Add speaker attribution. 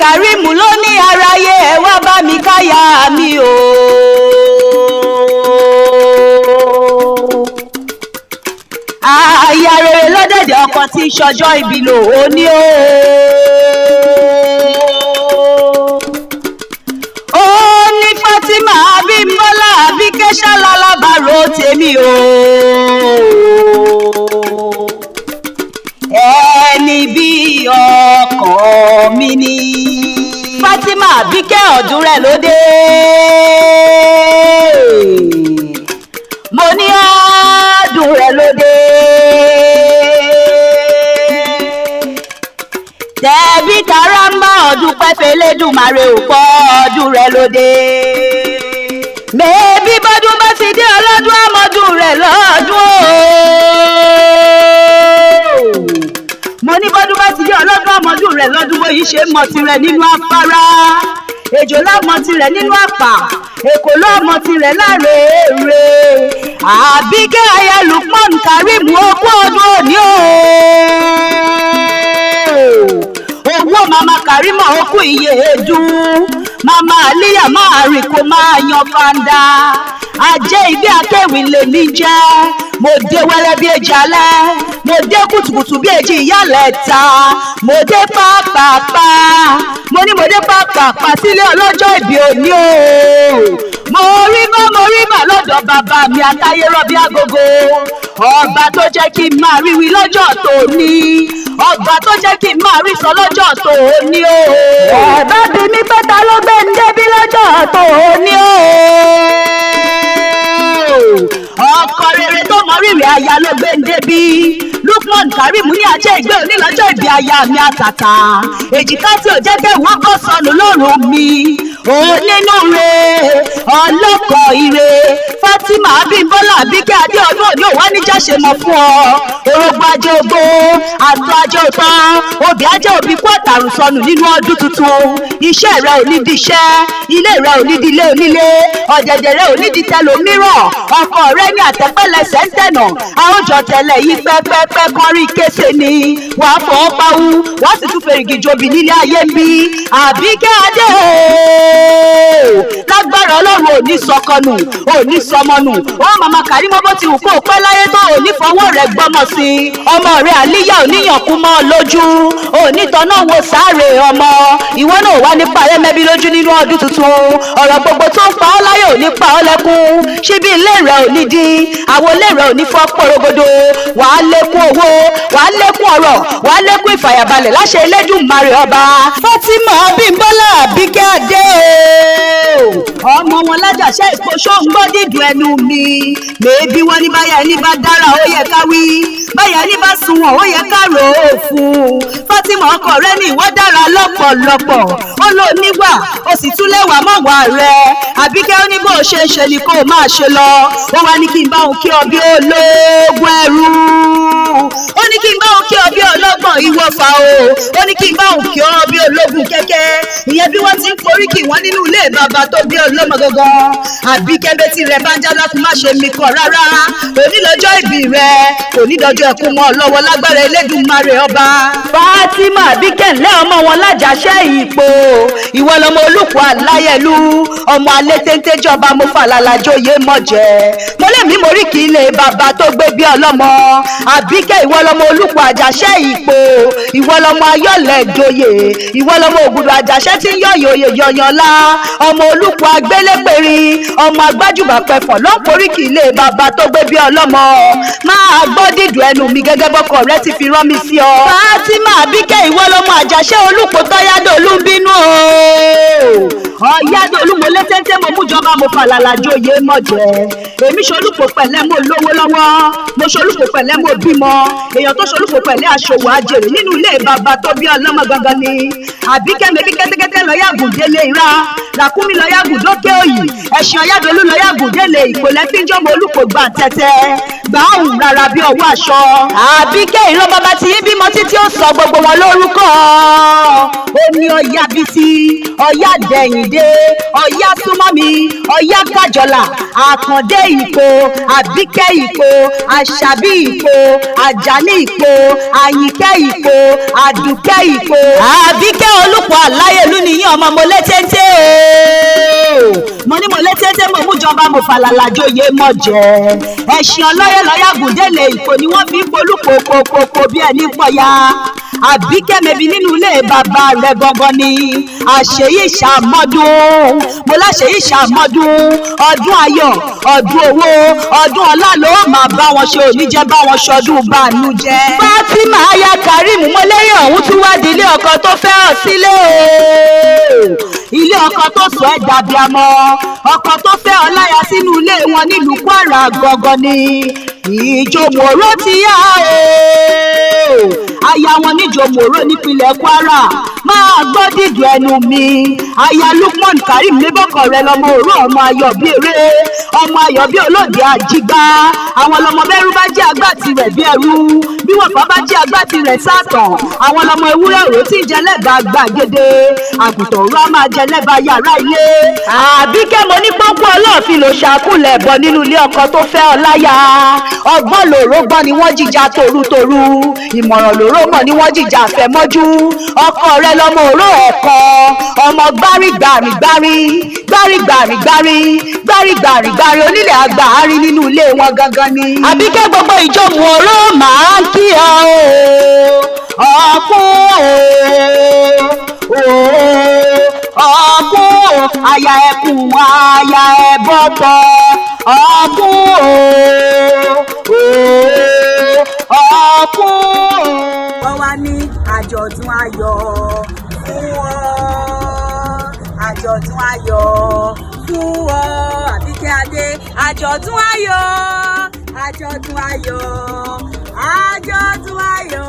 Speaker 1: kareem ló ní aráyé ẹ wá bá mi káyà mi o. Aya rere lọ́dẹ̀dẹ̀ ọkọ tí ń ṣọjọ́ ìbí lò ó ní o. Ó ní Fatima Abímbọ́lá Àbíkẹ́ ṣálálábàárò tèmi o. Ẹni bí ọkọ mi ni. Fatima Àbíkẹ́ ọdún rẹ̀ lóde. Mo ní ọdún rẹ̀ lóde. Tẹ̀bí tara ń bá ọdún pẹ́pẹ́ lédùmarè ò pọ̀ ọdún rẹ̀ lóde. Mẹ́bí bọ́dún bá ti dé ọlọ́dún àmọ́dún rẹ̀ lọ́dún o. Mo ní bọ́dún bá ti dé ọlọ́dún àmọ́dún rẹ̀ lọ́dún bóyí ṣe mọ̀ tirẹ̀ nínú afárá. Ejò lámọ̀ tirẹ̀ nínú àpà. Èkó lọ́mọ tirẹ̀ láre èrè. Àbíkẹ́ aya Lukman Kareem okú ọdún òní o. Owó mama Karima okú iye edun. Mama Aliya máa rìn kó máa yan fanda. Ajeigbe Akéwì lèmi jẹ́. Mo dé wẹ́rẹ́ bí èjì alẹ́. Mo dé kùtùkùtù bí èjì ìyálẹ̀ta. Mo dé pàápàá. Mo ní mo dé pàápàá sílé ọlọ́jọ́ ìbí òní o. Mo rí bá lọ́dọ̀ bàbá mi àtayé rọ́bí agogo. Ọba tó jẹ́ kí n máa rí wí lọ́jọ́ tòní. Ọba tó jẹ́ kí n máa rí sọ lọ́jọ́ tòní o. Ẹ̀bá bí mi pé ta ló gbé ń débí lọ́jọ́ tòní o. Ọkọ rere tó mọ rírì aya ló gbé ń débí. Lukman Kareem ní Ajeigbe onílọ́jọ́ ìbí aya mi àtàtà. Èjìká tí ò jẹ́ kẹ́ wọ́n kọ́ sọnù lọ́rùn mi. Onínúure ọlọ́kọ̀ ire Fatima Abímbọ́lá Àbíkẹ́ adé ọdún òní òwá níjà ṣe mọ̀ fún ọ. Orogbo ajé ogbó, àtọ̀ ajé òtán, obì ajé òbí kú àtàrùn sọnù nínú ọdún tuntun. Iṣẹ́ rẹ ò ní di iṣẹ́, ilé rẹ ò ní di ilé onílé, ọ̀dẹ̀dẹ̀ rẹ ò ní di tẹlòmíràn, ọkọ rẹ ní àtẹ̀pẹ́lẹsẹ̀ ń tẹ̀nà. Àwùjọ tẹ̀lẹ̀ yìí pẹ́pẹ́pẹ́ kan rí kése ni. Wàá fọ́ pawú, wàá sì tún fèrègì jobi nílé ayé ń bí. Àbíkẹ́ adé o. Lágbára Ọlọ́run ò ní sọkọnù, ò ní sọmọnù. Ó mama Kareem bó ti wù kó pẹ́ láyé tó ò ní fọwọ́ rẹ̀ gbọ́mọ sí. Ọmọ rẹ̀ Aliya ò níyànkú mọ́ lójú. Ò ní tọ́nà wo sáré ọmọ. Ìwọ náà wá nípa rẹ̀ mẹ́bí lójú nínú ọdún tuntun. Ọ̀rọ̀ gbogbo tó ń pa ọ́ láyé ò ní pa ọ́ lẹ́kún. Ṣíbí ilé rẹ̀ ò ní di. Àwọn ilé rẹ̀ ò ní fọ́ porogodo. Wàá lékún owó, wàá lékún ọrọ̀, wàá lékún ìfàyàbalẹ̀ láṣẹ Elédùmarè ọba. Fatima Abímbọ́lá Àbíkẹ́ adé o. Ọmọ wọn lájàṣẹ ìkóṣó ń gbọ́ dídùn ẹnu mi. Mèébí wọn ní báyà ẹni bá dára ó yẹ ká wí. Báyà ẹni bá sunwọ̀n ó yẹ ká rò ó fún. Fatima ọkọ rẹ ní ìwọ dára lọ́pọ̀lọpọ̀. Ó lò níwà, ó sì tún lẹ́wà mọ́wà rẹ̀. Àbíkẹ́ ó ní bó ṣe ń ṣe ni kó máa ṣe lọ. Ó wá ní kí n bá òun kí ọ bí ológun ẹrú. Ó ní kí n bá òun kí ọ bí ọlọ́gbọ̀n ìwọ̀fà o. Ó ní kí n bá òun kí ọ bí ológun kẹ́kẹ́. Ìyẹn bí wọ́n ti ń foríkì wọ́n nínú ilé bàbá tó bí ọlọ́mọ gangan. Àbíkẹ́ bẹ́tì rẹ̀ bá ń já lákùn má ṣe mí kọ̀ rárá. Òní lọ́jọ́ ìbí rẹ̀, òní dọjọ́ ẹkún mọ́ lọ́wọ́ lágbára Elédùmarè ọba. Fatima Àbíkẹ́ ńlẹ́ ọmọ wọn lájàṣẹ́ ìpò. Ìwọ lọmọ olùkọ́ aláyẹ̀lú. Ọmọ alẹ́ téńté jọba mo fàlàlà joyè mọ̀jẹ̀. Mo lè mí morí kí ilé bàbá tó gbé bí ọlọ́mọ. Àbíkẹ́ ìwọ lọmọ olùkọ́ àjàṣẹ́ ìpò. Ìwọ lọmọ ayọ̀lẹ̀ joyè. Ìwọ lọmọ ògùdù àjàṣẹ́ tí ń yọ̀yọ̀ òye yọ̀yọ̀lá. Ọmọ olùkọ́ agbélépẹ̀rin. Ọmọ agbájúbà pẹ̀fọ̀ ló ń porí kí ilé bàbá tó gbé bí ọlọ́mọ. Máa gbọ́ dídùn ẹnu mi gẹ́gẹ́ bọ́kọ rẹ ti fi rán mi sí ọ. Fatima Àbíkẹ́ ìwọ lọmọ àjàṣẹ́ olùkọ́ tọ́yádọ́lù bínú o. Ọ̀yádọ́lù mo lé téńté mo mú jọba mo fàlàlà joyè mọ̀jẹ̀. Èmi ṣolùkọ́ pẹ̀lẹ́ mo lówó lọ́wọ́. Mo ṣolùkọ́ pẹ̀lẹ́ mo bímọ. Èèyàn tó ṣolùkọ́ pẹ̀lẹ́ aṣòwò àjèrè nínú ilé bàbá tó bí ọlọ́mọ gangan ni. Àbíkẹ́ mẹ́bí kẹ́tẹ́kẹ́tẹ́ lọ yàgùn délé ìra. Ràkúnmí lọ yàgùn dókè òyì. Ẹ̀sìn Ọ̀yádọ́lù lọ yàgùn délé ìpòlẹ́ fíjọ́mọ olùkọ́ gbà tẹ́tẹ́. Gbàhùn rárá bí ọwọ́ aṣọ. Àbíkẹ́ ìran bàbá tí yín bímọ títí ó sọ gbogbo wọn lórúkọ. Ó ní Ọ̀yá Bísí, Ọ̀yá Dẹ̀yìndé, Ọ̀yá Súnmọ́mi, Ọ̀yá Kájọlà, Àkàndé Ìpò, Àbíkẹ́ Ìpò, Àṣàbí Ìpò, Àjàní Ìpò, Àyìnkẹ́ Ìpò, Àdùkẹ́ Ìpò. Àbíkẹ́ Olúpọ̀ Aláyélú nìyẹn ọmọ mo lé téńté o. Mo ní mo lé téńté mo mú jọba mo fàlàlà joyè mọ̀ jẹ́. Ẹ̀sìn ọlọ́yẹ̀ lọ́yà Gùndélé Ìpò ni wọ́n fi ń polúpo kòkòkò bí ẹni pọ̀ya. Àbíkẹ́ mẹ́bi nínú ilé bàbá rẹ̀ gangan ni àṣeyí ṣàmọ́dún. Mo láṣeyí ṣàmọ́dún, ọdún ayọ̀, ọdún owó, ọdún ọlá ló máa bá wọn ṣe, òní jẹ́ bá wọn ṣọdún bànújẹ́. Fatima aya kareem mo lẹ́yìn ọ̀hún tún wá di ilé ọkọ tó fẹ́ràn sílé o. Ilé ọkọ tó sọ ẹ́ dàbí amọ́, ọkọ tó fẹ́ ọláya sínú ilé wọn nílùú Kwara gangan ni Ijomu Oró ti yá o. Aya wọn ní Ijomu Oró nípínlẹ̀ Kwara, máa gbọ́ dídùn ẹnu mi. Aya Lukman Kareem níbọ̀kọ̀ rẹ lọmọ Oró, ọmọ ayọ̀ bí eré, ọmọ ayọ̀ bí olóde àjígbá. Àwọn lọmọ bẹ́rú bá jẹ́ agbá tirẹ̀ bí ẹrú, bí wọ́n fà bá jẹ́ agbá tirẹ̀ sátàn. Àwọn lọmọ ewúrẹ́ òró tí ń jẹ lẹ́bàá gbàgede, àgùntàn òró á máa jẹ lẹ́bàá yàrá ilé. Àbíkẹ́ mo ní pọ́npọ́n ọlọ́ọ̀fin ló ṣàkúlẹ̀ ẹ̀bọ nínú ilé ọkọ tó fẹ́ ọláya. Ọgbọ́n lòró gbọ́n ni wọ́n jìjà torutoru, ìmọ̀ràn lòró mọ̀ ni wọ́n jìjà fẹ́mọ́jú. Ọkọ rẹ lọmọ Oró ẹ̀kọ́, ọmọ gbárígbàrígbárí gbárígbàrígbárí gbárígbàrígbárí onílẹ̀ àgbà àárí nínú ilé wọn gangan ni. Àbíkẹ́ gbogbo Ijomu Oró máa ń kí ọ o, ọkùn o, ọkùn o, aya ẹkùn aya ẹbọtọ, ọkùn o, ọkùn o. Wọ́n wá ní àjọ̀dún ayọ̀ fún ọ, àjọ̀dún ayọ̀ fún ọ, Àbíkẹ́ Adé, àjọ̀dún ayọ̀, àjọ̀dún ayọ̀, àjọ̀dún ayọ̀.